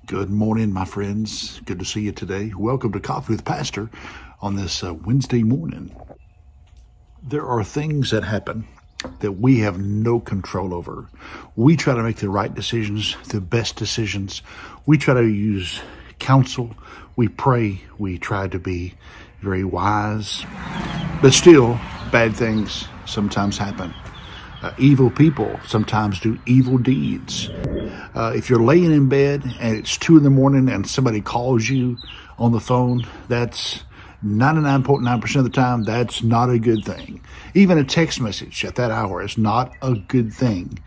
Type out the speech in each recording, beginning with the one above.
Good morning, my friends. Good to see you today. Welcome to Coffee with Pastor on this Wednesday morning. There are things that happen that we have no control over. We try to make the right decisions, the best decisions. We try to use counsel. We pray. We try to be very wise. But still, bad things sometimes happen. Evil people sometimes do evil deeds. If you're laying in bed and it's 2 a.m. and somebody calls you on the phone, that's 99.9% of the time, that's not a good thing. Even a text message at that hour is not a good thing.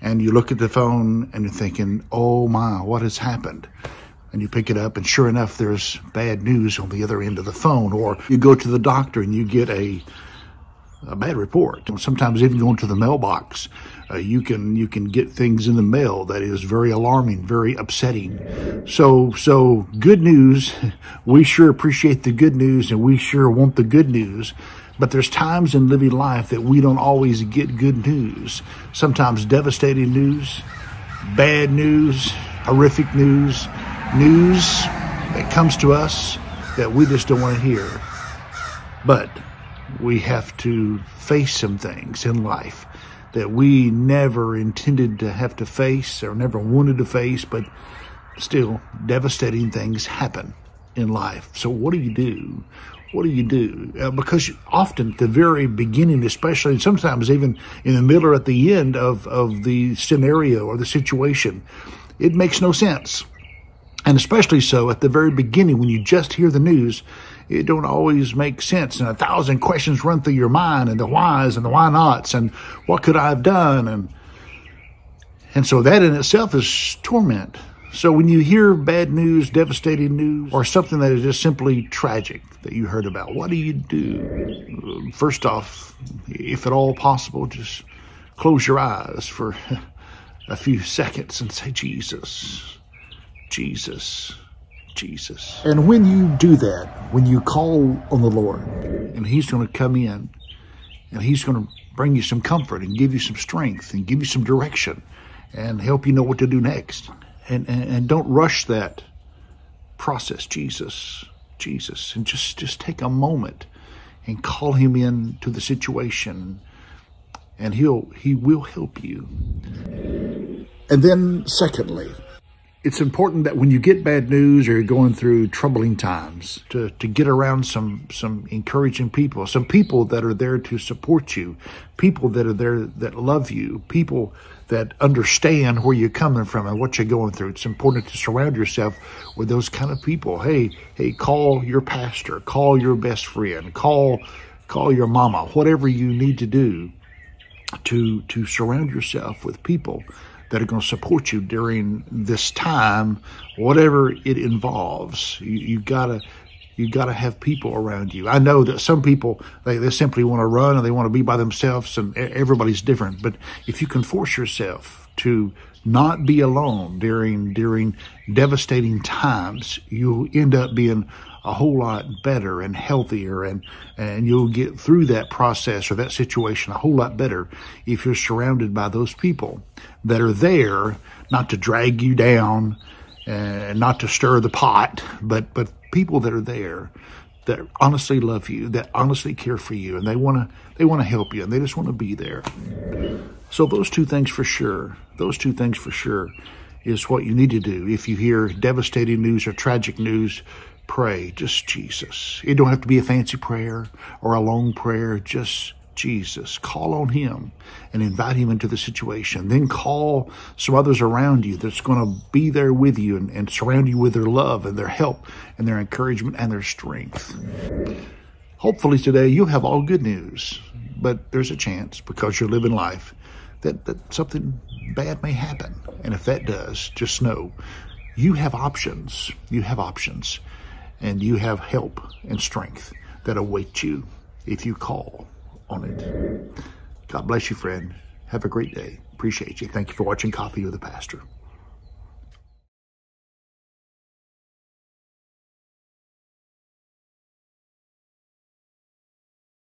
And you look at the phone and you're thinking, oh my, what has happened? And you pick it up and sure enough, there's bad news on the other end of the phone. Or you go to the doctor and you get a bad report. Sometimes even going to the mailbox, you can get things in the mail that is very alarming, very upsetting. So good news, we sure appreciate the good news and we sure want the good news. But there's times in living life that we don't always get good news. Sometimes devastating news, bad news, horrific news that comes to us that we just don't want to hear. But we have to face some things in life that we never intended to have to face or never wanted to face, but still devastating things happen in life. So what do you do? What do you do? Because often at the very beginning, especially, and sometimes even in the middle or at the end of the scenario or the situation, it makes no sense. And especially so at the very beginning when you just hear the news, it don't always make sense. And 1,000 questions run through your mind, and the whys and the why nots, and what could I have done? And so that in itself is torment. So when you hear bad news, devastating news, or something that is just simply tragic that you heard about, what do you do? First off, if at all possible, just close your eyes for a few seconds and say, Jesus, Jesus, Jesus. And when you do that, when you call on the Lord, and He's going to come in, and He's going to bring you some comfort and give you some strength and give you some direction and help you know what to do next. And don't rush that process, Jesus, Jesus. And just take a moment and call Him in to the situation, and He will help you. And then secondly, it's important that when you get bad news or you're going through troubling times to get around some encouraging people, some people that are there to support you, people that are there that love you, people that understand where you're coming from and what you're going through. It's important to surround yourself with those kind of people. Hey, call your pastor, call your best friend, call your mama, whatever you need to do to surround yourself with people that are going to support you during this time, whatever it involves. You gotta have people around you. I know that some people, they simply want to run and they want to be by themselves, and everybody's different. But if you can force yourself to not be alone during devastating times, you'll end up being a whole lot better and healthier, and you'll get through that process or that situation a whole lot better if you're surrounded by those people that are there not to drag you down and not to stir the pot, but people that are there that honestly love you, that honestly care for you, and they want to help you, and they just want to be there. So those two things for sure is what you need to do. If you hear devastating news or tragic news, pray, just Jesus. It don't have to be a fancy prayer or a long prayer, just Jesus. Call on Him and invite Him into the situation. Then call some others around you that's going to be there with you and surround you with their love and their help and their encouragement and their strength. Hopefully today you'll have all good news, but there's a chance, because you're living life, that something bad may happen. And if that does, just know you have options. You have options. And you have help and strength that await you if you call on it. God bless you, friend. Have a great day. Appreciate you. Thank you for watching Coffee with the Pastor.